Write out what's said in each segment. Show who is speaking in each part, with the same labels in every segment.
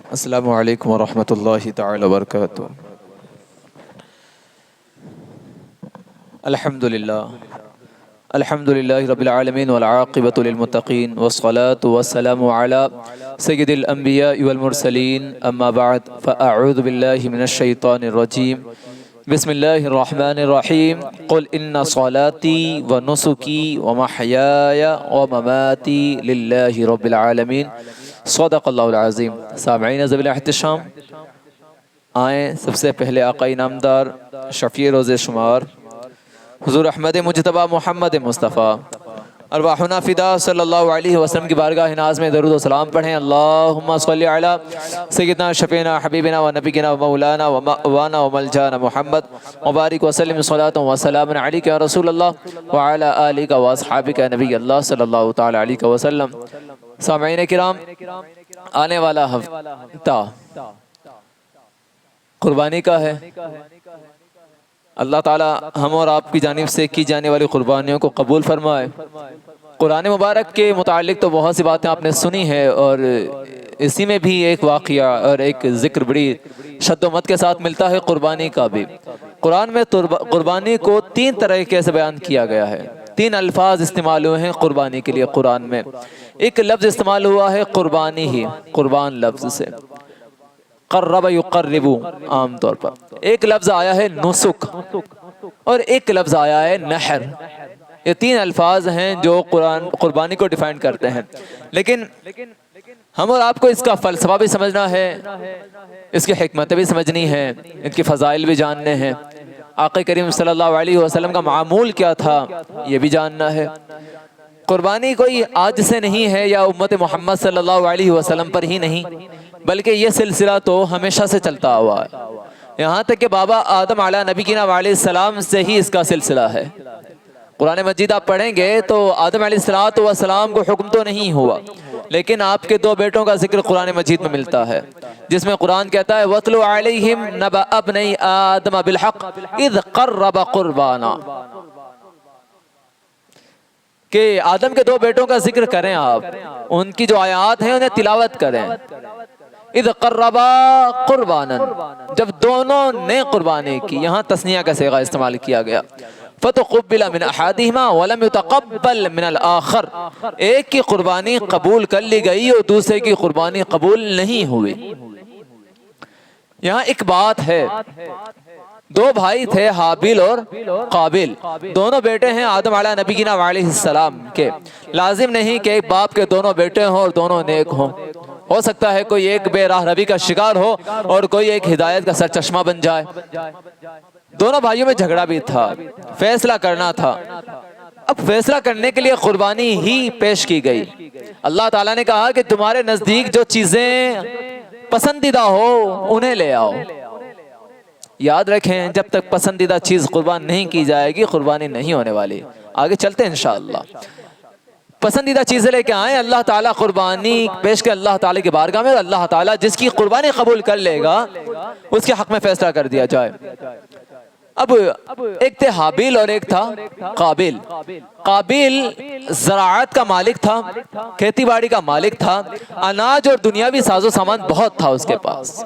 Speaker 1: السلام علیکم ورحمۃ اللہ تعالی وبرکاتہ۔ الحمد للہ رب العالمین والعاقبۃ للمتقین والصلاة والسلام علی سید الانبیاء والمرسلین، اما بعد فاعوذ باللہ من الشیطان الرجیم، بسم اللہ الرحمن الرحیم۔ قل ان صلاتي ونسکی ومحیای ومماتی للہ رب العالمین، صدق اللہ العظیم۔ سامعین ذوی الاحتشام، آئیں سب سے پہلے آقا نامدار شفیع روز شمار حضور احمد مجتبی محمد مصطفیٰ ارواحنا فدا صلی اللہ علیہ وسلم کی بارگاہ ناز میں درود و سلام پڑھیں۔ اللہم صلی علی سیدنا شفیعنا حبیبنا و نبینا و مولانا و مأوانا و ملجانا محمد مبارک وسلم صلاۃ و سلام علیک یا رسول اللہ وعلی آلک و اصحابک نبی اللہ صلی اللہ تعالی علیہ وسلم۔ سامعین کرام، آنے والا ہفتہ قربانی کا ہے۔ اللہ تعالی ہم اور آپ کی جانب سے کی جانے والی قربانیوں کو قبول فرمائے۔ قرآن مبارک کے متعلق تو بہت سی باتیں آپ نے سنی ہیں، اور اسی میں بھی ایک واقعہ اور ایک ذکر بڑی شد و مت کے ساتھ ملتا ہے قربانی کا بھی۔ قرآن میں قربانی کو 3 طریقے سے بیان کیا گیا ہے۔ 3 الفاظ استعمال ہوئے ہیں قربانی کے لیے قرآن میں۔ ایک لفظ استعمال ہوا ہے قربانی ہی، قربان لفظ سے، قرب یقرب عام طور پر۔ ایک لفظ آیا ہے نسک، اور ایک لفظ آیا ہے نحر۔ یہ 3 الفاظ ہیں جو قربانی کو ڈیفائن کرتے ہیں، لیکن ہم اور آپ کو اس کا فلسفہ بھی سمجھنا ہے، اس کی حکمتیں بھی سمجھنی ہیں، ان کے فضائل بھی جاننے ہیں، آقا کریم صلی اللہ علیہ وسلم کا معمول کیا تھا یہ بھی جاننا ہے۔ قربانی کوئی آج سے نہیں ہے یا امت محمد صلی اللہ علیہ وسلم پر ہی نہیں، بلکہ یہ سلسلہ تو ہمیشہ سے چلتا ہوا ہے، یہاں تک کہ بابا آدم علیہ نبینا علیہ السلام سے ہی اس کا سلسلہ ہے۔ قرآن مجید آپ پڑھیں گے تو آدم علیہ السلام کو حکم تو نہیں ہوا، لیکن آپ کے 2 بیٹوں کا ذکر قرآن مجید میں ملتا ہے، جس میں قرآن کہتا ہے وَاتْلُ عَلَيْهِمْ نَبَأَ ابْنَيْ آدَمَ بِالْحَقِّ إِذْ قَرَّبَ قُرْبَانًا، کہ آدم کے 2 بیٹوں کا ذکر کریں، آپ ان کی جو آیات ہیں انہیں تلاوت کریں۔ اذ قربا قربانا، جب دونوں نے قربانی کی، یہاں تثنیہ کا صیغہ استعمال کیا گیا۔ فتقبل من احدہما ولم يتقبل من الآخر، ایک کی قربانی قبول کر لی گئی اور دوسرے کی قربانی قبول نہیں ہوئی۔ یہاں ایک بات ہے، 2 بھائی تھے حابیل اور قابل، دونوں بیٹے ہیں آدم علیہ نبینا علیہ السلام کے۔ لازم نہیں کہ ایک باپ کے دونوں بیٹے ہوں اور دونوں نیک ہوں، ہو سکتا ہے کوئی ایک بے راہ روی کا شکار ہو اور کوئی ایک ہدایت کا سرچشمہ بن جائے۔ دونوں بھائیوں میں جھگڑا بھی تھا، فیصلہ کرنا تھا۔ اب فیصلہ کرنے کے لیے قربانی ہی پیش کی گئی۔ اللہ تعالیٰ نے کہا کہ تمہارے نزدیک جو چیزیں پسندیدہ ہو انہیں لے آؤ۔ یاد رکھیں، جب تک پسندیدہ چیز قربان نہیں کی جائے گی قربانی نہیں ہونے والی۔ آگے چلتے ہیں انشاءاللہ۔ پسندیدہ چیزیں لے کے آئیں، اللہ تعالیٰ قربانی پیش کے اللہ تعالیٰ کی بارگاہ میں، اور اللہ تعالیٰ جس کی قربانی قبول کر لے گا اس کے حق میں فیصلہ کر دیا جائے۔ اب ایک تھے حابیل اور ایک تھا قابل۔ قابل زراعت کا مالک تھا، کھیتی باڑی کا مالک تھا، اناج اور دنیاوی ساز و سامان بہت تھا اس کے پاس،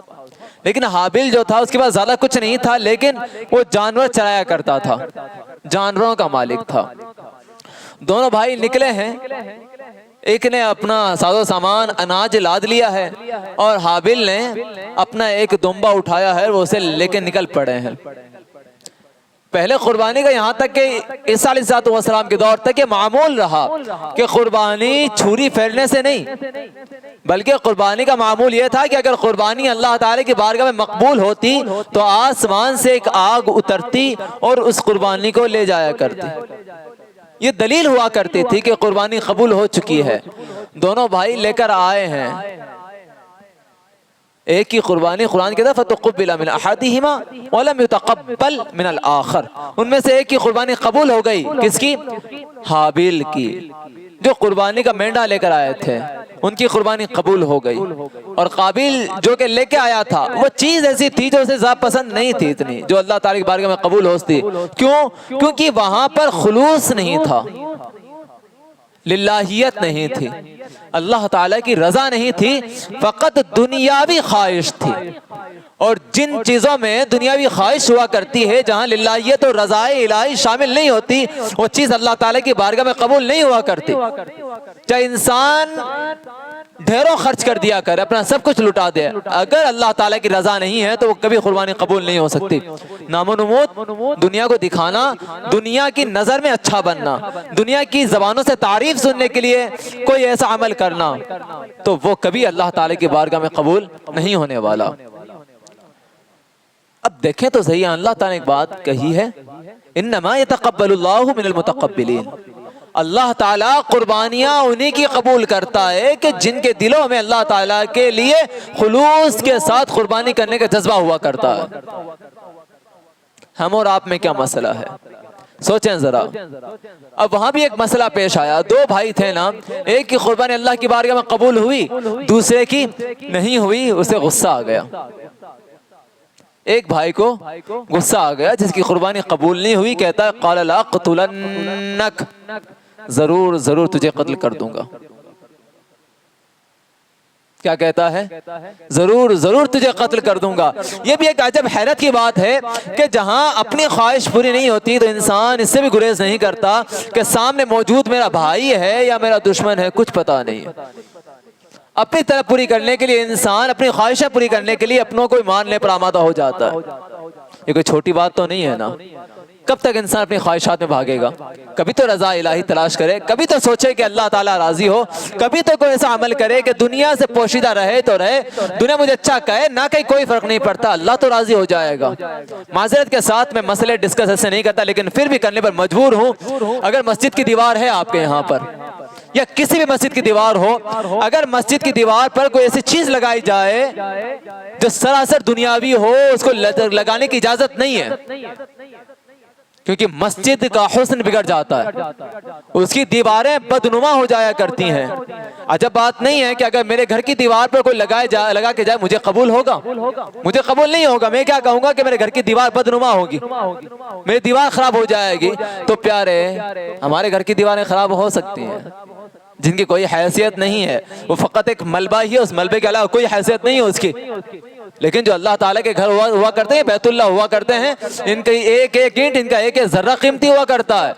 Speaker 1: لیکن حابیل جو تھا اس کے پاس زیادہ کچھ نہیں تھا، لیکن وہ جانور چرایا کرتا تھا، جانوروں کا مالک تھا۔ دونوں بھائی نکلے ہیں، ایک نے اپنا ساز و سامان اناج لاد لیا ہے اور حابیل نے اپنا ایک دمبا اٹھایا ہے، وہ اسے لے کے نکل پڑے ہیں۔ پہلے قربانی کا یہاں تک کہ عیسیٰ علیہ السلام کے دور تک یہ معمول رہا کہ قربانی چھری پھیرنے سے نہیں، بلکہ قربانی کا معمول یہ تھا کہ اگر قربانی اللہ تعالی کی بارگاہ میں مقبول ہوتی تو آسمان سے ایک آگ اترتی اور اس قربانی کو لے جایا کرتی۔ یہ دلیل ہوا کرتی تھی کہ قربانی قبول ہو چکی ہے۔ دونوں بھائی لے کر آئے ہیں ایک کی قربانی، قرآن کہتا ہے فَتُقُبِّلَ مِنْ أَحَدِهِمَا وَلَمْ يُتَقَبَّلْ مِنَ الْآخَرِ، ان میں سے ایک کی قربانی قبول ہو گئی، کس کی؟ حابیل کی، جو قربانی کا مینڈا لے کر آئے تھے، ان کی قربانی قبول ہو گئی۔ اور قابل جو کہ لے کے آیا تھا وہ چیز ایسی تھی جو اسے زیادہ پسند نہیں تھی اتنی، جو اللہ تعالیٰ کی بارگاہ میں قبول ہوتی۔ کیوں؟ کیونکہ وہاں پر خلوص نہیں تھا، للہیت نہیں تھی، اللہ تعالیٰ کی رضا نہیں تھی، فقط دنیاوی خواہش تھی۔ اور جن چیزوں میں دنیاوی خواہش ہوا کرتی ہے، جہاں للہیت اور رضائے الہی شامل نہیں ہوتی، وہ چیز اللہ تعالیٰ کی بارگاہ میں قبول نہیں ہوا کرتی۔ چاہے انسان ڈھیروں خرچ کر دیا کر، اپنا سب کچھ لٹا دے، اگر اللہ تعالیٰ کی رضا نہیں ہے تو وہ کبھی قربانی قبول نہیں ہو سکتی۔ نام و نمود، دنیا کو دکھانا، دنیا کی نظر میں اچھا بننا، دنیا کی زبانوں سے تعریف سننے کے لیے کوئی ایسا عمل کرنا، تو وہ کبھی اللہ تعالیٰ کی بارگاہ میں قبول نہیں ہونے والا۔ اب دیکھیں تو صحیح، اللہ تعالیٰ نے ایک بات کہی ہے، انما یتقبل اللہ من المتقبلین، اللہ تعالیٰ قربانیاں انہی کی قبول کرتا ہے کہ جن کے دلوں میں اللہ تعالیٰ کے لیے خلوص کے ساتھ قربانی کرنے کا جذبہ ہوا کرتا ہے۔ ہم اور آپ میں کیا مسئلہ ہے، سوچیں ذرا۔ اب وہاں بھی ایک مسئلہ پیش آیا، دو بھائی تھے نا، ایک کی قربانی اللہ کی بارگاہ میں قبول ہوئی، دوسرے کی نہیں ہوئی، اسے غصہ آ گیا۔ ایک بھائی کو غصہ آ گیا جس کی قربانی قبول نہیں ہوئی، کہتا ہے قال لاقتلنک، ضرور ضرور تجھے قتل کر دوں گا۔ کیا کہتا ہے؟ ضرور ضرور تجھے قتل کر دوں گا۔ یہ بھی ایک عجب حیرت کی بات ہے کہ جہاں اپنی خواہش پوری نہیں ہوتی تو انسان اس سے بھی گریز نہیں کرتا کہ سامنے موجود میرا بھائی ہے یا میرا دشمن ہے، کچھ پتہ نہیں۔ اپنی طرف پوری کرنے کے لیے انسان اپنی خواہشیں پوری کرنے کے لیے اپنوں کو ماننے پر آمادہ ہو جاتا ہے۔ یہ کوئی چھوٹی بات تو نہیں ہے نا۔ کب تک انسان اپنی خواہشات میں بھاگے گا؟ کبھی تو رضا الہی تلاش کرے، کبھی تو سوچے کہ اللہ تعالیٰ راضی ہو، کبھی تو کوئی ایسا عمل کرے کہ دنیا سے پوشیدہ رہے تو رہے، دنیا مجھے اچھا کہے نہ کہیں، کوئی فرق نہیں پڑتا، اللہ تو راضی ہو جائے گا۔ معذرت کے ساتھ میں مسئلے ڈسکس ایسے نہیں کرتا، لیکن پھر بھی کرنے پر مجبور ہوں۔ اگر مسجد کی دیوار ہے آپ کے یہاں پر، یا کسی بھی مسجد کی دیوار ہو، اگر مسجد کی دیوار پر کوئی ایسی چیز لگائی جائے جو سراسر دنیاوی ہو، اس کو لگانے کی اجازت نہیں ہے، کیونکہ مسجد کا حسن بگڑ جاتا ہے، اس کی دیواریں بدنما ہو جایا کرتی ہیں۔ عجب بات نہیں ہے کہ اگر میرے گھر کی دیوار پر کوئی لگا کے جائے، مجھے قبول ہوگا؟ مجھے قبول نہیں ہوگا۔ میں کیا کہوں گا کہ میرے گھر کی دیوار بدنما ہوگی، میری دیوار خراب ہو جائے گی۔ تو پیارے، ہمارے گھر کی دیواریں خراب ہو سکتی ہیں، جن کی کوئی حیثیت نہیں ہے، وہ فقط ایک ملبہ ہی ہے، اس ملبے کے علاوہ کوئی حیثیت نہیں ہے اس کی۔ لیکن جو اللہ تعالیٰ کے گھر ہوا کرتے ہیں، بیت اللہ ہوا کرتے ہیں، ان کی ایک ایک اینٹ، ان کا ایک ایک ذرہ قیمتی ہوا کرتا ہے۔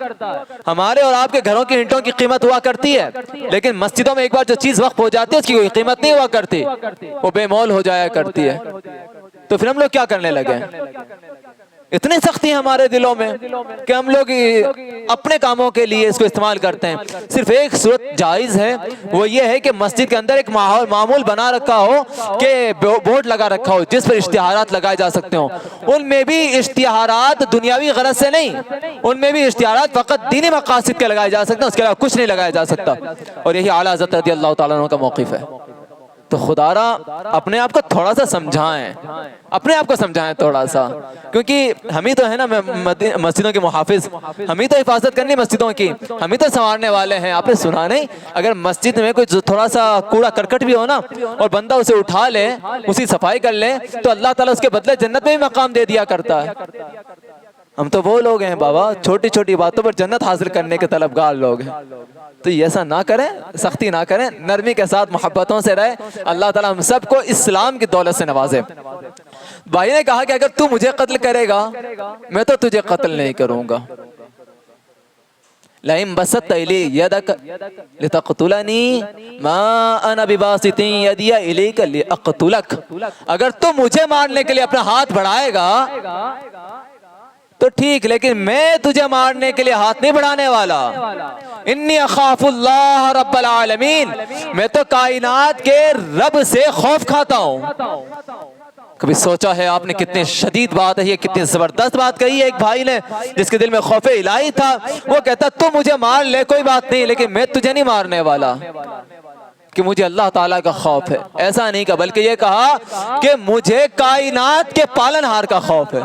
Speaker 1: ہمارے اور آپ کے گھروں کی اینٹوں کی قیمت ہوا کرتی ہے، لیکن مسجدوں میں ایک بار جو چیز وقف ہو جاتی ہے اس کی کوئی قیمت نہیں ہوا کرتی، وہ بے مول ہو جایا کرتی ہے۔ تو پھر ہم لوگ کیا کرنے لگے؟ اتنی سختی ہے ہمارے دلوں میں کہ ہم لوگ اپنے کاموں کے لیے اس کو استعمال کرتے ہیں۔ صرف ایک صورت جائز ہے، وہ یہ ہے کہ مسجد کے اندر ایک معمول بنا رکھا ہو کہ بورڈ لگا رکھا ہو جس پر اشتہارات لگائے جا سکتے ہوں۔ ان میں بھی اشتہارات دنیاوی غرض سے نہیں، ان میں بھی اشتہارات فقط دینی مقاصد کے لگائے جا سکتے ہیں، اس کے علاوہ کچھ نہیں لگایا جا سکتا۔ اور یہی اعلیٰ حضرت رضی اللہ تعالیٰ عنہ کا موقف ہے۔ تو خدا را اپنے آپ کو تھوڑا سا سمجھائیں، اپنے آپ کو سمجھائیں تھوڑا سا، کیونکہ ہم ہی تو ہے نا مسجدوں کے محافظ، ہم ہی تو حفاظت کرنی مسجدوں کی، ہم ہی تو سنوارنے والے ہیں۔ آپ نے سنا نہیں، اگر مسجد میں کوئی تھوڑا سا کوڑا کرکٹ بھی ہو نا اور بندہ اسے اٹھا لے، اسی صفائی کر لے، تو اللہ تعالیٰ اس کے بدلے جنت میں بھی مقام دے دیا کرتا ہے۔ ہم تو وہ لوگ ہیں بابا، چھوٹی چھوٹی باتوں پر جنت حاصل کرنے کے طلبگار لوگ ہیں۔ تو ایسا نہ کریں، سختی نہ کریں، نرمی کے ساتھ محبتوں سے رہے۔ اللہ تعالیٰ ہم سب کو اسلام کی دولت سے نوازے۔ بھائی نے کہا کہ اگر تو مجھے قتل کرے گا میں تو تجھے قتل نہیں کروں گا۔ لَئِن بَسَطْتَ إِلَيَّ يَدَكَ لِتَقْتُلَنِي مَا أَنَا بِبَاسِطٍ يَدِيَ إِلَيْكَ لِأَقْتُلَكَ، اگر تو مجھے مارنے کے لیے اپنا ہاتھ بڑھائے گا تو ٹھیک، لیکن میں تجھے مارنے کے لیے ہاتھ نہیں بڑھانے والا۔ انی اخاف اللہ رب العالمین، میں تو کائنات کے رب سے خوف کھاتا ہوں۔ کبھی سوچا ہے آپ نے کتنی شدید بات ہے یہ، کتنی زبردست بات کہی ہے ایک بھائی نے جس کے دل میں خوف الہی تھا۔ وہ کہتا تو مجھے مار لے کوئی بات نہیں، لیکن میں تجھے نہیں مارنے والا، کہ مجھے اللہ تعالیٰ کا خوف ہے۔ ایسا نہیں کہا، بلکہ یہ کہا کہ مجھے کائنات کے پالن ہار کا خوف ہے۔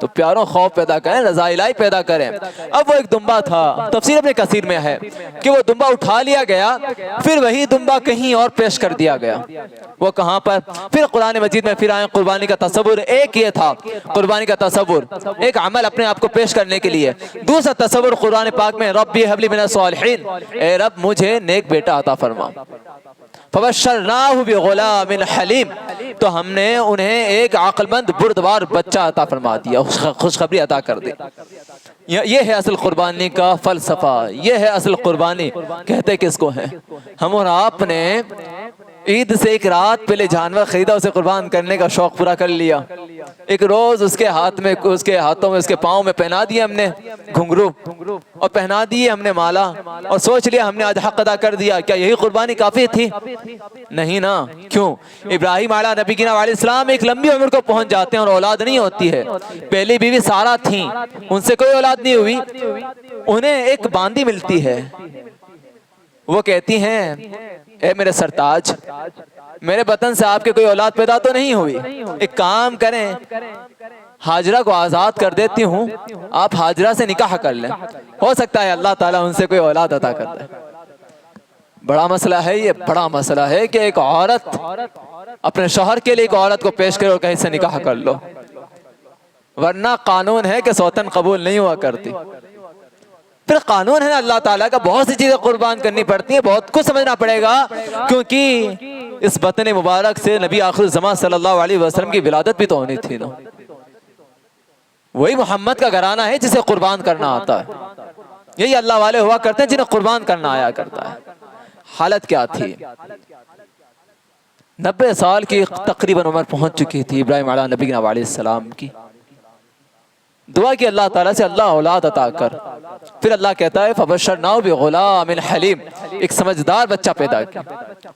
Speaker 1: تو پیاروں خوف پیدا کریں، رضا الہی پیدا کریں۔ اب وہ ایک دمبا تھا، تفسیر ابن کثیر میں ہے کہ وہ دمبا اٹھا لیا گیا، پھر وہی دمبا کہیں اور پیش کر دیا گیا۔ وہ کہاں پر؟ پھر قرآن مجید میں پھر آئے قربانی کا تصور۔ ایک یہ تھا قربانی کا تصور، ایک عمل اپنے آپ کو پیش کرنے کے لیے۔ دوسرا تصور قرآن پاک میں ربی ہب لی من الصالحین، اے رب مجھے نیک بیٹا عطا فرما۔ فبشرناہ بغلام حلیم، تو ہم نے انہیں ایک عقل مند بردبار بچہ عطا فرما دیا، خوشخبری عطا کر دی۔ یہ ہے اصل قربانی کا فلسفہ، یہ ہے اصل قربانی۔ کہتے کس کو ہیں؟ ہم اور آپ نے عید سے ایک رات پہلے جانور خریدا، اسے قربان کرنے کا شوق پورا کر لیا۔ ایک روز اس کے ہاتھوں میں، اس کے پاؤں میں پہنا دیا ہم نے گھنگرو، اور پہنا دیے ہم نے مالا، اور سوچ لیا ہم نے آج حق ادا کر دیا۔ کیا یہی قربانی کافی تھی؟ نہیں نا۔ کیوں؟ ابراہیم علیہ نبی کی علیہ السلام ایک لمبی عمر کو پہنچ جاتے ہیں اور اولاد نہیں ہوتی ہے۔ پہلی بیوی سارہ تھیں، ان سے کوئی اولاد نہیں ہوئی، انہیں ایک باندی ملتی ہے، وہ کہتی ہیں اے میرے سرتاج، میرے بطن سے آپ کے کوئی اولاد پیدا تو نہیں ہوئی، ایک کام کریں، ہاجرہ کو آزاد کر دیتی ہوں، آپ ہاجرہ سے نکاح کر لیں، ہو سکتا ہے اللہ تعالیٰ ان سے کوئی اولاد عطا کر دے۔ بڑا مسئلہ ہے یہ، بڑا مسئلہ ہے کہ ایک عورت اپنے شوہر کے لیے ایک عورت کو پیش کرے اور کہیں سے نکاح کر لو، ورنہ قانون ہے کہ سوتن قبول نہیں ہوا کرتی۔ پھر قانون ہے اللہ تعالیٰ کا، بہت سی چیزیں قربان کرنی پڑتی ہیں، بہت کچھ سمجھنا پڑے گا، کیونکہ اس بطن مبارک سے نبی آخر الزمان صلی اللہ علیہ وسلم کی ولادت بھی تو ہونی تھی نا۔ وہی محمد کا گھرانہ ہے جسے قربان کرنا آتا ہے، یہی اللہ والے ہوا کرتے ہیں جنہیں قربان کرنا آیا کرتا ہے۔ حالت کیا تھی؟ 90 سال کی تقریباً عمر پہنچ چکی تھی ابراہیم علیہ نبی علیہ السلام کی۔ دعا کی اللہ تعالیٰ سے اللہ اولاد عطا کر، پھر اللہ کہتا ہے فبشرناہ بغلام حلیم، ایک سمجھدار بچہ پیدا کیا،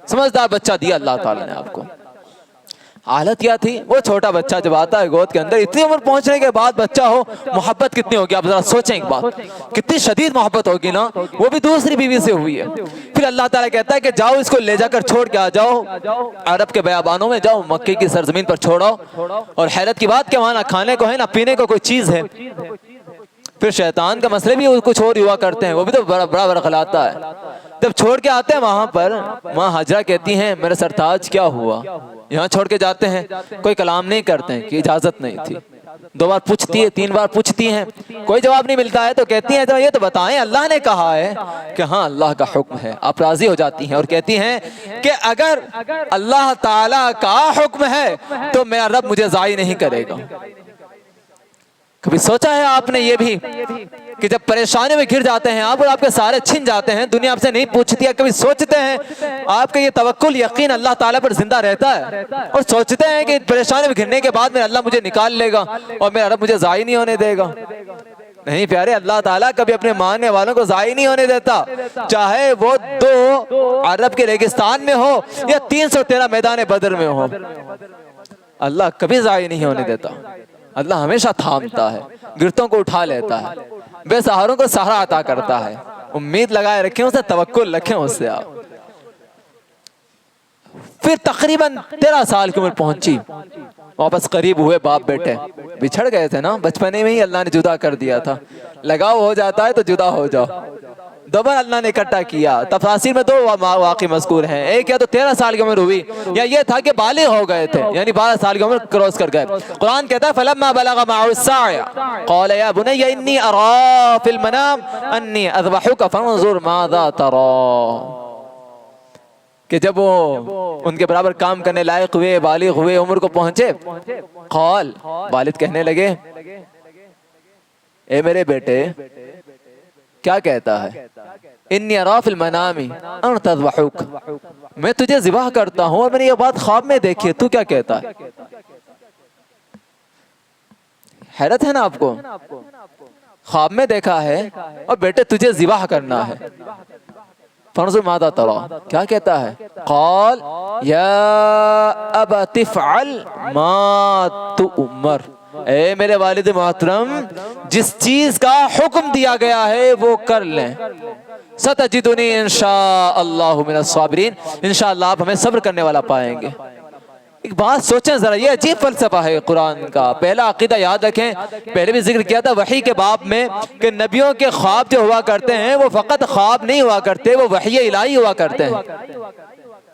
Speaker 1: سمجھدار بچہ دیا اللہ تعالیٰ نے آپ کو۔ حالت کیا تھی؟ وہ چھوٹا بچہ جب آتا ہے گود کے اندر، اتنی عمر پہنچنے کے بعد بچہ ہو، محبت کتنی ہوگی آپ ذرا سوچیں ایک بات، کتنی شدید محبت ہوگی نا، وہ بھی دوسری بیوی سے ہوئی ہے۔ پھر اللہ تعالیٰ کہتا ہے کہ جاؤ اس کو لے جا کر چھوڑ کے آ جاؤ عرب کے بیابانوں میں، جاؤ مکے کی سرزمین پر چھوڑو، اور حیرت کی بات کہ وہاں نہ کھانے کو ہے نہ پینے کو کوئی چیز ہے۔ پھر شیطان کا مسئلے بھی کچھ اور ہوا کرتے ہیں، وہ بھی تو بڑا ورغلاتا ہے۔ جب چھوڑ کے آتے ہیں وہاں پر، وہاں حاجرہ کہتی ہیں میرے سرتاج کیا ہوا؟ یہاں چھوڑ کے جاتے ہیں، کوئی کلام نہیں کرتے ہیں کہ اجازت نہیں تھی۔ 2 بار پوچھتی ہے، 3 بار پوچھتی ہیں، کوئی جواب نہیں ملتا ہے، تو کہتی ہیں تو یہ تو بتائیں اللہ نے کہا ہے کہ ہاں اللہ کا حکم ہے۔ آپ راضی ہو جاتی ہیں اور کہتی ہیں کہ اگر اللہ تعالیٰ کا حکم ہے تو میرا رب مجھے ضائع نہیں کرے گا۔ کبھی سوچا ہے آپ نے یہ بھی کہ جب پریشانی میں گر جاتے ہیں آپ اور آپ کے سارے چھن جاتے ہیں، دنیا آپ سے نہیں پوچھتی ہے، کبھی سوچتے ہیں آپ کا یہ توکل یقین اللہ تعالیٰ پر زندہ رہتا ہے، اور سوچتے ہیں کہ پریشانی میں گرنے کے بعد میرا اللہ مجھے نکال لے گا اور میرا رب مجھے ضائع نہیں ہونے دے گا؟ نہیں پیارے، اللہ تعالیٰ کبھی اپنے ماننے والوں کو ضائع نہیں ہونے دیتا، چاہے وہ 2 عرب کے ریگستان میں ہو یا 313 میدان بدر میں ہو، اللہ کبھی ضائع نہیں ہونے دیتا۔ اللہ ہمیشہ تھامتا ہے، گرتوں کو اٹھا لیتا ہے، بے سہاروں کو سہارا عطا کرتا ہے۔ امید لگائے رکھیں اسے، توکل رکھیں اس سے آپ۔ پھر تقریباً 13 سال کی عمر پہنچی، واپس قریب ہوئے باپ بیٹے، بچھڑ گئے تھے نا بچپنے میں ہی، اللہ نے جدا کر دیا تھا، لگاؤ ہو جاتا ہے تو جدا ہو جاؤ، دوبارہ اللہ نے اکٹھا کیا۔ تفاسیر میں 2 واقعے مذکور ہیں، ایک یا تو 13 سال کی عمر ہوئی، یا یہ تھا کہ بالغ ہو گئے تھے، یعنی 12 سال کی عمر کراس کر گئے۔ قرآن کہتا ہے فَلَمَّا بَلَغَ مَعَهُ السَّعْيَ قَالَ يَا بُنَيَّ إِنِّي أَرَىٰ فِي الْمَنَامِ أَنِّي أَذْبَحُكَ فَانظُرْ مَاذَا تَرَىٰ، کہ جب وہ ان کے برابر کام کرنے لائق ہوئے، بالغ ہوئے، عمر کو پہنچے، قال، والد کہنے لگے اے میرے بیٹے، کیا کہتا ہے؟ انی اراٰ فی المنام ان تذبحک، میں تجھے ذبح کرتا ہوں اور میں نے یہ بات خواب میں دیکھی ہے، تو کیا کہتا ہے؟ حیرت ہے نا آپ کو، خواب میں دیکھا ہے اور بیٹے تجھے ذبح کرنا ہے۔ فانظر ماذا تری، کیا کہتا ہے؟ قال یا ابت افعل ما تؤمر، اے میرے والد محترم، جس چیز کا حکم دیا گیا ہے وہ کر لیں، ستجدنی انشاء اللہ من الصابرین، انشاءاللہ آپ ہمیں صبر کرنے والا پائیں گے۔ ایک بات سوچیں ذرا، یہ عجیب فلسفہ ہے قرآن کا۔ پہلا عقیدہ یاد رکھیں، پہلے بھی ذکر کیا تھا وحی کے باب میں، کہ نبیوں کے خواب جو ہوا کرتے ہیں وہ فقط خواب نہیں ہوا کرتے، وہ وحی الہی ہوا کرتے ہیں۔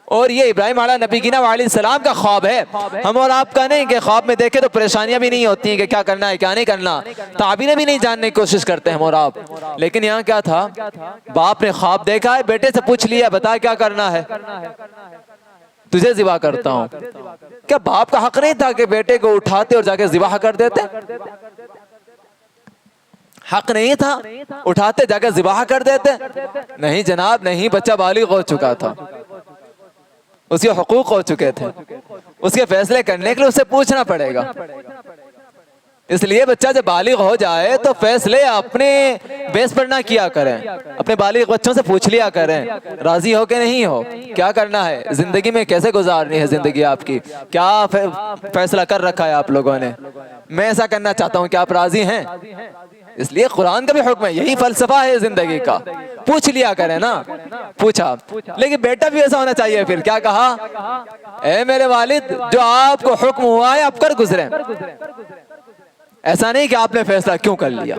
Speaker 1: اور یہ ابراہیم علیہ نبی گینا علیہ السلام کا خواب ہے، ہم اور آپ کا نہیں، کہ خواب میں دیکھے تو پریشانیاں بھی نہیں ہوتی ہیں کہ کیا کرنا ہے کیا نہیں کرنا، تعبیریں بھی نہیں جاننے کی کوشش کرتے ہیں ہم اور آپ۔ لیکن یہاں کیا تھا، باپ نے خواب دیکھا ہے، بیٹے سے پوچھ لیا بتا کیا کرنا ہے، تجھے ذبح کرتا ہوں۔ کیا باپ کا حق نہیں تھا کہ بیٹے کو اٹھاتے اور جا کے ذبح کر دیتے؟ حق نہیں تھا اٹھاتے جا کے ذبح کر دیتے؟ نہیں جناب نہیں، بچہ بالغ ہو چکا تھا، اس کے حقوق ہو چکے تھے، اس کے فیصلے کرنے کے لیے اسے پوچھنا پڑے گا۔ اس لیے بچہ جب بالغ ہو جائے تو فیصلے اپنے بیس پر نہ کیا کریں، اپنے بالغ بچوں سے پوچھ لیا کریں راضی ہو کہ نہیں ہو، کیا کرنا ہے زندگی میں، کیسے گزارنی ہے زندگی آپ کی، کیا فیصلہ کر رکھا ہے آپ لوگوں نے، میں ایسا کرنا چاہتا ہوں، کیا آپ راضی ہیں؟ اس لیے قرآن کا بھی حکم ہے، یہی فلسفہ ہے زندگی کا، پوچھ لیا کریں نا۔ پوچھا، لیکن بیٹا بھی ایسا ہونا چاہیے۔ پھر کیا کہا، اے میرے والد جو آپ کو حکم ہوا ہے آپ کر گزریں، ایسا نہیں کہ آپ نے فیصلہ کیوں کر لیا،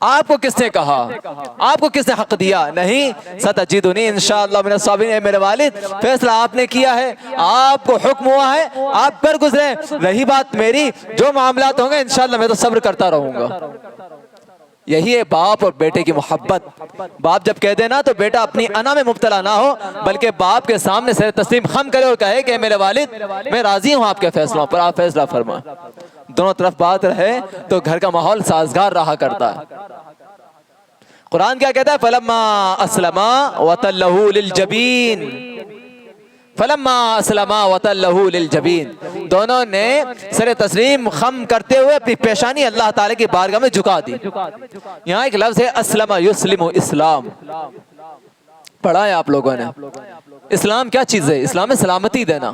Speaker 1: آپ کو کس نے کہا، آپ کو کس نے حق دیا؟ نہیں، ستجدنی انشاءاللہ من الصابرین، اے میرے والد فیصلہ آپ نے کیا ہے، آپ کو حکم ہوا ہے، آپ کر گزریں، رہی بات میری، جو معاملات ہوں گے انشاءاللہ میں تو صبر کرتا رہوں گا۔ یہی ہے باپ اور بیٹے کی محبت۔ باپ جب کہہ دینا تو بیٹا اپنی انا میں مبتلا نہ ہو، بلکہ باپ کے سامنے سر تسلیم خم کرے اور کہے کہ میرے والد میں راضی ہوں آپ کے فیصلوں پر، آپ فیصلہ فرمائیں۔ دونوں طرف بات رہے تو گھر کا ماحول سازگار رہا کرتا ہے۔ قرآن کیا کہتا ہے، فَلَمَّا أَسْلَمَا وَتَلَّهُ لِلْجَبِينِ، فلما اسلما وتلہ للجبین، دونوں نے سر تسلیم خم کرتے ہوئے اپنی پیشانی اللہ تعالی کی بارگاہ میں جھکا دی۔ یہاں ایک لفظ ہے اسلم یسلم، اسلام پڑھا ہے آپ لوگوں نے۔ اسلام کیا چیز ہے؟ اسلام میں سلامتی دینا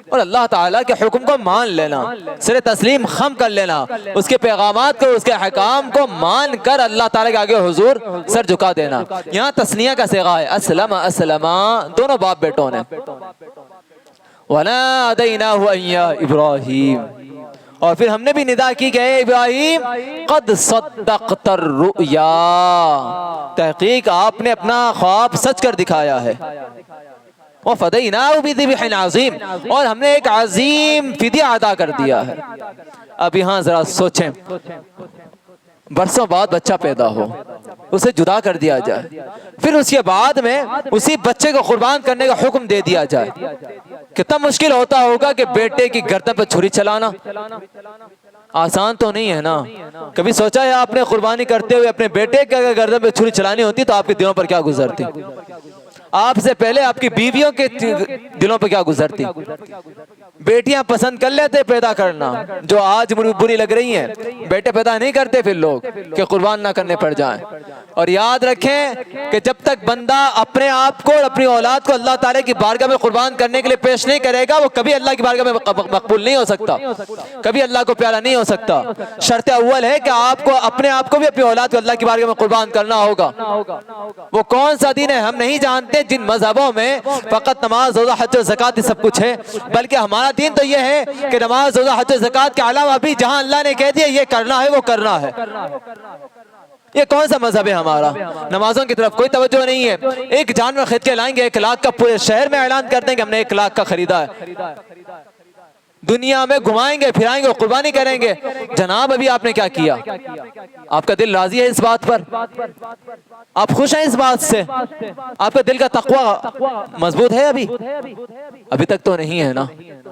Speaker 1: اور اللہ تعالیٰ کے حکم کو مان لینا، سر تسلیم خم کر لینا، اس کے پیغامات کو، اس کے احکام کو مان کر اللہ تعالیٰ کے آگے حضور سر جھکا دینا۔ یہاں تثنیہ کا صیغہ ہے، اسلم اسلما، دونوں باپ بیٹوں نے۔ وَنَادَيْنَاهُ أَن يَا إِبْرَاهِيمُ، اور پھر ہم نے بھی ندا کی کہ اے ابراہیم قد صدقت الرؤیا، تحقیق آپ نے اپنا خواب سچ کر دکھایا ہے۔ وَفَدَيْنَاهُ بِذِبْحٍ عَظِيمٍ، اور ہم نے ایک عظیم فدیہ ادا کر دیا ہے۔ اب یہاں ذرا سوچیں، برسوں بعد بچہ پیدا ہو، اسے جدا کر دیا جائے، پھر اس کے بعد میں اسی بچے کو قربان کرنے کا حکم دے دیا جائے، کتنا مشکل ہوتا ہوگا کہ بیٹے کی گردن پہ چھری چلانا آسان تو نہیں ہے نا۔ کبھی سوچا ہے آپ نے قربانی کرتے ہوئے اپنے بیٹے کی اگر گردن پہ چھری چلانی ہوتی تو آپ کے دلوں پر کیا گزرتی؟ آپ سے پہلے آپ کی بیویوں کے دلوں پہ کیا گزرتی؟ بیٹیاں پسند کر لیتے پیدا کرنا، جو آج بری لگ رہی ہیں، بیٹے پیدا نہیں کرتے پھر لوگ کہ قربان نہ کرنے پڑ جائیں۔ اور یاد رکھیں کہ جب تک بندہ اپنے آپ کو اور اپنی اولاد کو اللہ تعالیٰ کی بارگاہ میں قربان کرنے کے لیے پیش نہیں کرے گا، وہ کبھی اللہ کی بارگاہ میں مقبول نہیں ہو سکتا، کبھی اللہ کو پیارا نہیں ہو سکتا۔ شرط اول ہے کہ آپ کو اپنے آپ کو بھی اپنی اولاد کو اللہ کی بارگاہ میں قربان کرنا ہوگا۔ وہ کون سا دین ہے ہم نہیں جانتے، جن مذہبوں میں فقط نماز روزہ حج و زکوٰۃ سب کچھ ہے، بلکہ ہمارا دین تو یہ ہے کہ نماز روزہ حج و زکوٰۃ کے علاوہ بھی جہاں اللہ نے کہہ دیا یہ کرنا ہے وہ کرنا ہے۔ یہ کون سا مذہب ہے ہمارا؟ نمازوں کی طرف کوئی توجہ نہیں ہے، ایک جانور خرید کے لائیں گے 1 لاکھ کا، پورے شہر میں اعلان کر دیں کہ ہم نے 1 لاکھ کا خریدا ہے، دنیا میں گھمائیں گے پھرائیں گے قربانی کریں گے۔ جناب ابھی آپ نے کیا کیا؟ آپ کا دل راضی ہے اس بات پر؟ آپ خوش ہیں اس بات سے؟ آپ کا دل کا تقوی مضبوط ہے؟ ابھی تک تو نہیں ہے نا۔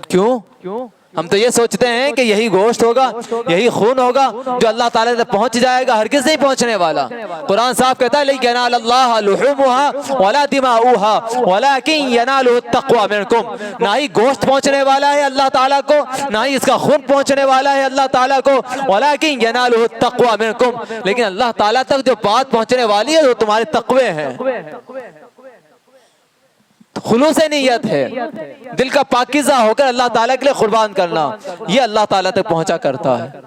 Speaker 1: کیوں؟ ہم تو یہ سوچتے ہیں کہ یہی گوشت ہوگا، یہی خون ہوگا جو اللہ تعالیٰ تک پہنچ جائے گا، ہرگز نہیں پہنچنے والا۔ قرآن صاحب کہتا ہے لَن يَنَالَ اللَّهَ لُحُومُهَا وَلَا دِمَاؤُهَا وَلَكِن يَنَالُهُ التَّقْوَىٰ مِنكُمْ، نہ ہی گوشت پہنچنے والا ہے اللہ تعالیٰ کو، نہ ہی اس کا خون پہنچنے والا ہے اللہ تعالیٰ کو، وَلَكِن يَنَالُهُ التَّقْوَىٰ مِنكُمْ، لیکن اللہ تعالیٰ تک جو بات پہنچنے والی ہے وہ تمہارے تقوی ہیں، خلوص نیت ہے، دل کا پاکیزہ ہو کر اللہ تعالیٰ کے لیے قربان کرنا، یہ اللہ تعالیٰ تک پہنچا کرتا ہے۔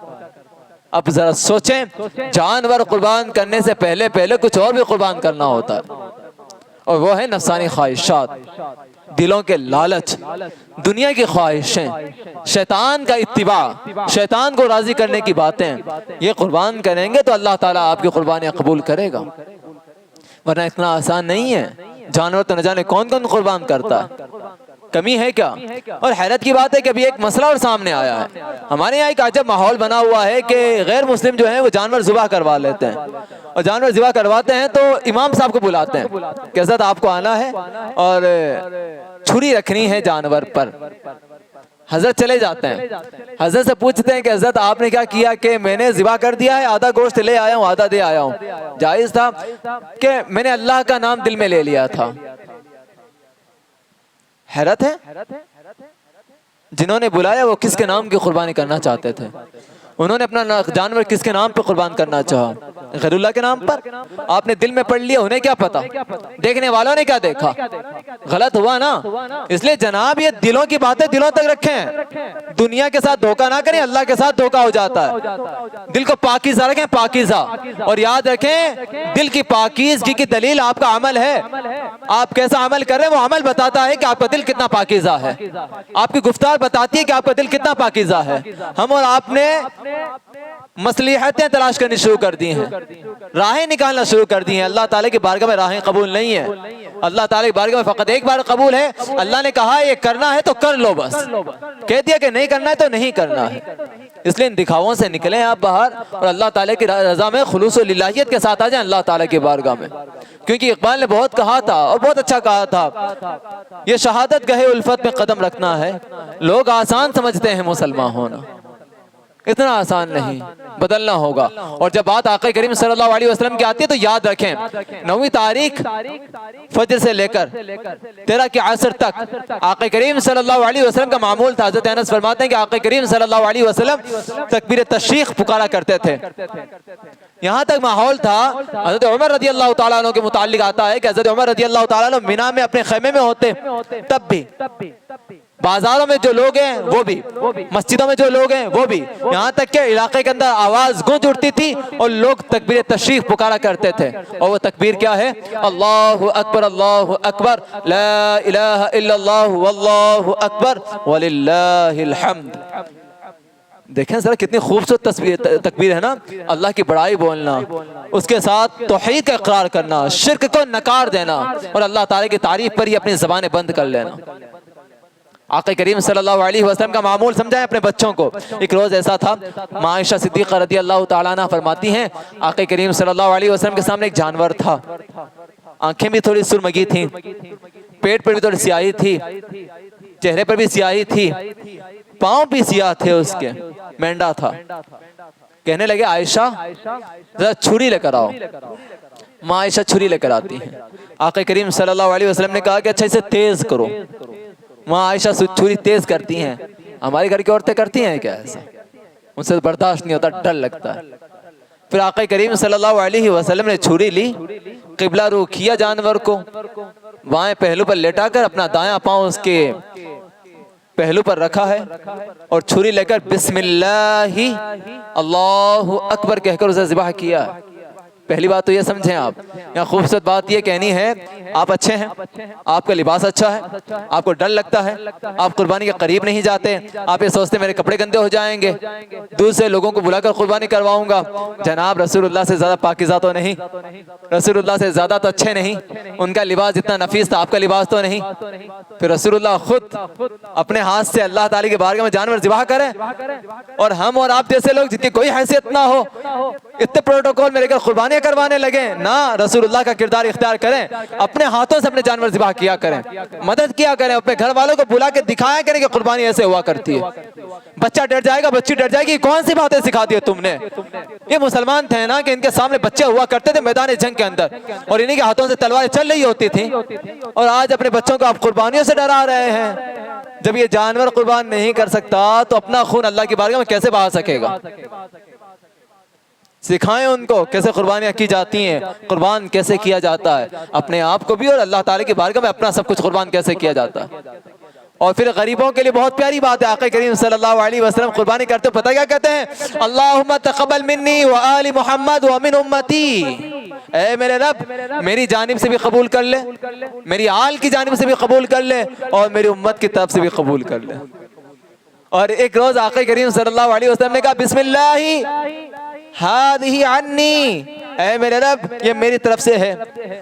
Speaker 1: اب ذرا سوچیں، جانور قربان کرنے سے پہلے کچھ اور بھی قربان کرنا ہوتا ہے، اور وہ ہے نفسانی خواہشات، دلوں کے لالچ، دنیا کی خواہشیں، شیطان کا اتباع، شیطان کو راضی کرنے کی باتیں، یہ قربان کریں گے تو اللہ تعالیٰ آپ کی قربانیاں قبول کرے گا، ورنہ اتنا آسان نہیں ہے۔ جانور تو نہ جانے کون کون قربان کرتا ہے، کمی ہے کیا؟ اور حیرت کی بات ہے کہ ابھی ایک مسئلہ اور سامنے آیا ہے، ہمارے یہاں ایک عجب ماحول بنا ہوا ہے کہ غیر مسلم جو ہیں وہ جانور ذبح کروا لیتے ہیں، اور جانور ذبح کرواتے ہیں تو امام صاحب کو بلاتے ہیں کہ حضرت آپ کو آنا ہے اور چھری رکھنی ہے جانور پر۔ حضرت چلے جاتے ہیں، حضرت سے پوچھتے ہیں کہ حضرت آپ نے کیا کیا؟ کہ میں نے ذبح کر دیا ہے، آدھا گوشت لے آیا ہوں، آدھا دے آیا ہوں۔ جائز تھا کہ میں نے اللہ کا نام دل میں لے لیا تھا۔ حیرت ہے، جنہوں نے بلایا وہ کس کے نام کی قربانی کرنا چاہتے تھے؟ انہوں نے اپنا جانور کس کے نام پہ قربان کرنا چاہا؟ غیر اللہ کے نام پر۔ آپ نے دل میں پڑھ لیا، انہیں کیا پتا، دیکھنے والوں نے کیا دیکھا، غلط ہوا نا۔ اس لیے جناب یہ دلوں کی باتیں دلوں تک رکھیں، دنیا کے ساتھ دھوکہ نہ کریں، اللہ کے ساتھ دھوکہ ہو جاتا ہے۔ دل کو پاکیزہ رکھیں، پاکیزہ، اور یاد رکھیں دل کی پاکیزگی کی دلیل آپ کا عمل ہے۔ آپ کیسا عمل کر رہے ہیں وہ عمل بتاتا ہے کہ آپ کا دل کتنا پاکیزہ ہے، آپ کی گفتار بتاتی ہے کہ آپ کا دل کتنا پاکیزہ ہے۔ ہم اور آپ نے مصلحتیں تلاش کرنی شروع کر دی ہیں، راہیں نکالنا شروع کر دی ہیں۔ اللہ تعالیٰ کی بارگاہ میں راہیں قبول نہیں ہیں، اللہ تعالیٰ کی بارگاہ میں فقط ایک بار قبول ہے۔ اللہ نے کہا یہ کرنا ہے تو کر لو، بس کہہ دیا کہ نہیں کرنا ہے تو نہیں کرنا ہے۔ اس لیے ان دکھاووں سے نکلیں آپ باہر اور اللہ تعالیٰ کی رضا میں خلوص و للہیت کے ساتھ آ جائیں اللہ تعالیٰ کی بارگاہ میں، کیونکہ اقبال نے بہت کہا تھا اور بہت اچھا کہا تھا، یہ شہادت گہے الفت میں قدم رکھنا ہے۔ لوگ آسان سمجھتے ہیں مسلمان ہونا، اتنا آسان نہیں، بدلنا ہوگا۔ اور جب بات آقا کریم صلی اللہ علیہ وسلم کی آتی ہے تو یاد رکھیں 9 تاریخ فجر سے لے کر 13 کے عصر تک آقا کریم صلی اللہ علیہ وسلم کا معمول تھا۔ حضرت انس فرماتے ہیں کہ آقا کریم صلی اللہ علیہ وسلم تکبیر تشریق پکارا کرتے تھے، یہاں تک ماحول تھا۔ حضرت عمر رضی اللہ تعالیٰ عنہ کے متعلق آتا ہے کہ حضرت عمر رضی اللہ تعالیٰ عنہ مینا میں اپنے خیمے میں ہوتے، تب بھی بازاروں میں جو لوگ ہیں وہ بھی، مسجدوں میں جو لوگ ہیں وہ بھی، یہاں تک کہ علاقے کے اندر آواز گونج اٹھتی تھی اور لوگ تکبیر تشریق پکارا کرتے تھے، اور وہ تکبیر کیا ہے؟ اللہ اکبر لا الہ الا اللہ واللہ اکبر وللہ الحمد۔ دیکھیں ذرا کتنی خوبصورت تکبیر ہے نا، اللہ کی بڑائی بولنا، اس کے ساتھ توحید کا اقرار کرنا، شرک کو نکار دینا، اور اللہ تعالیٰ کی تعریف پر ہی اپنی زبانیں بند کر لینا۔ آقا کریم صلی اللہ علیہ وسلم کا معمول سمجھائیں اپنے بچوں کو۔ ایک روز ایسا تھا، ماں عائشہ صدیقہ رضی اللہ تعالیٰ عنہ فرماتی ہیں آقا کریم صلی اللہ علیہ وسلم کے سامنے ایک جانور تھا، آنکھیں بھی تھوڑی سرمگی تھیں، پیٹ پر بھی تھوڑی سیاہی تھی، چہرے پر بھی سیاہی تھی، پاؤں بھی سیاہ تھے، اس کے مینڈا تھا۔ کہنے لگے عائشہ ذرا چھری لے کر آؤ۔ ماں عائشہ چھری لے کر آتی ہیں، آقا کریم صلی اللہ علیہ وسلم نے کہا کہ اچھا اسے تیز کرو۔ ماں عائشہ چھری تیز کرتی ہیں، ہماری گھر کی عورتیں کرتی ہیں کیا ایسا؟ ان سے برداشت نہیں ہوتا، ڈر لگتا ہے۔ پھر آقا کریم صلی اللہ علیہ وسلم نے چھری لی، قبلہ رو کیا جانور کو، بائیں پہلو پر لیٹا کر اپنا دایاں پاؤں اس کے پہلو پر رکھا ہے، اور چھری لے کر بسم اللہ اللہ اکبر کہہ کر اسے ذبح کیا۔ پہلی بات تو یہ سمجھیں آپ، یہاں خوبصورت بات یہ کہنی ہے آپ اچھے ہیں، آپ کا لباس اچھا ہے، آپ کو ڈر لگتا ہے، آپ قربانی کے قریب نہیں جاتے، آپ یہ سوچتے میرے کپڑے گندے ہو جائیں گے، دوسرے لوگوں کو بلا کر قربانی کرواؤں گا۔ جناب رسول اللہ سے زیادہ پاکیزہ تو نہیں، رسول اللہ سے زیادہ تو اچھے نہیں، ان کا لباس جتنا نفیس تھا آپ کا لباس تو نہیں۔ پھر رسول اللہ خود اپنے ہاتھ سے اللہ تعالیٰ کی بارگاہ میں جانور ذبح کریں، اور ہم اور آپ جیسے لوگ جن کی کوئی حیثیت نہ ہو اتنے پروٹوکول میں لے کر قربانی کروانے لگے نہ، رسول اللہ کا کردار اختیار کریں، اپنے ہاتھوں سے اپنے جانور ذبح کیا کریں، مدد کیا کریں، اپنے گھر والوں کو بلا کے دکھایا کریں کہ قربانی ایسے ہوا کرتی ہے۔ بچہ ڈر جائے گا، بچی ڈر جائے گی، کون سی باتیں سکھا دی تم نے؟ یہ مسلمان تھے نا کہ ان کے سامنے بچے ہوا کرتے تھے میدان جنگ کے اندر، اور انہی کے ہاتھوں سے تلواریں چل رہی ہوتی تھیں، اور آج اپنے بچوں کو آپ قربانیوں سے ڈرا رہے ہیں۔ جب یہ جانور قربان نہیں کر سکتا تو اپنا خون اللہ کی بارگاہ میں کیسے بہا سکے گا؟ سکھائیں ان کو کیسے قربانیاں کی جاتی ہیں، قربان کیسے کیا جاتا ہے، اپنے آپ کو بھی اور اللہ تعالیٰ کی بارگاہ میں اپنا سب کچھ قربان کیسے کیا جاتا ہے۔ اور پھر غریبوں کے لیے بہت پیاری بات ہے، آقا کریم صلی اللہ علیہ وسلم قربانی کرتے پتہ کیا کہتے ہیں؟ اللہم تقبل منی وآل محمد ومن امتی، اے میرے رب میری جانب سے بھی قبول کر لے، میری آل کی جانب سے بھی قبول کر لے، اور میری امت کی طرف سے بھی قبول کر لے۔ اور ایک روز آقا کریم صلی اللہ علیہ وسلم نے کہا بسم اللہ ہذہ عنی، اے میرے رب یہ میری طرف سے ہے،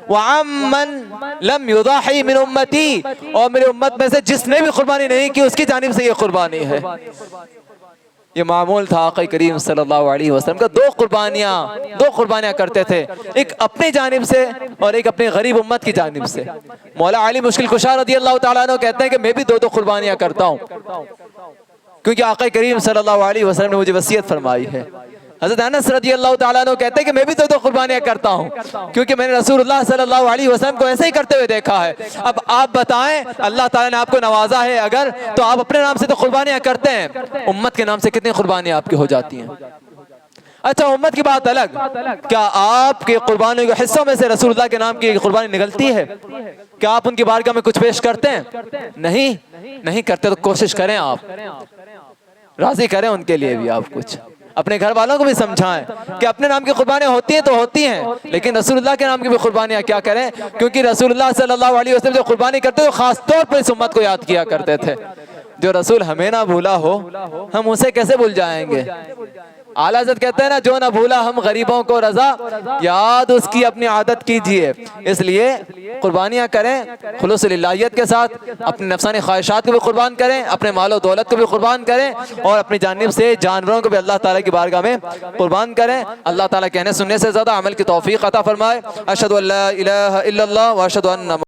Speaker 1: وعمن لم یضحی من امتی، اور میری امت میں سے جس نے بھی قربانی نہیں کی اس کی جانب سے یہ قربانی ہے۔ یہ معمول تھا آقا کریم صلی اللہ علیہ وسلم کا، دو قربانیاں کرتے تھے، ایک اپنی جانب سے اور ایک اپنی غریب امت کی جانب سے۔ مولا علی مشکل کشا رضی اللہ تعالیٰ عنہ کہتے ہیں کہ میں بھی دو قربانیاں کرتا ہوں، کیونکہ آقا کریم صلی اللہ علیہ وسلم نے مجھے وصیت فرمائی ہے۔ حضرت انس رضی اللہ تعالیٰ عنہ کہتے ہیں کہ میں بھی دو قربانیاں کرتا ہوں، کیونکہ میں نے رسول اللہ صلی اللہ علیہ وسلم کو ایسے ہی کرتے ہوئے دیکھا ہے۔ اب آپ بتائیں، اللہ تعالیٰ نے آپ کو نوازا ہے اگر، تو آپ اپنے نام سے تو قربانیاں کرتے ہیں، امت کے نام سے کتنی قربانیاں آپ کی ہو جاتی ہیں؟ اچھا امت کی بات الگ، کیا آپ کے قربانیوں کے حصوں میں سے رسول اللہ کے نام کی قربانی نکلتی ہے؟ کیا آپ ان کی بارگاہ میں کچھ پیش کرتے ہیں؟ نہیں کرتے، تو کوشش کریں، آپ راضی کریں ان کے لیے بھی، آپ کچھ اپنے گھر والوں کو بھی سمجھائیں کہ اپنے نام کی قربانیاں ہوتی ہیں تو ہوتی ہیں، لیکن رسول اللہ کے نام کی بھی قربانیاں کیا کریں، کیونکہ رسول اللہ صلی اللہ علیہ وسلم جو قربانی کرتے تھے خاص طور پر اس امت کو یاد کیا کرتے تھے۔ جو رسول ہمیں نہ بھولا ہو ہم اسے کیسے بھول جائیں گے؟ اعلیٰ حضرت کہتے ہیں نا، جو نہ بھولا ہم غریبوں کو رضا، یاد اس کی اپنی عادت کیجئے۔ اس لیے قربانیاں کریں خلوص للہیت کے ساتھ، اپنے نفسانی خواہشات کو بھی قربان کریں، اپنے مال و دولت کو بھی قربان کریں، اور اپنی جانب سے جانوروں کو بھی اللہ تعالیٰ کی بارگاہ میں قربان کریں۔ اللہ تعالیٰ کہنے سننے سے زیادہ عمل کی توفیق عطا فرمائے۔ اشہد ان لا الہ الا اللہ واشہد ان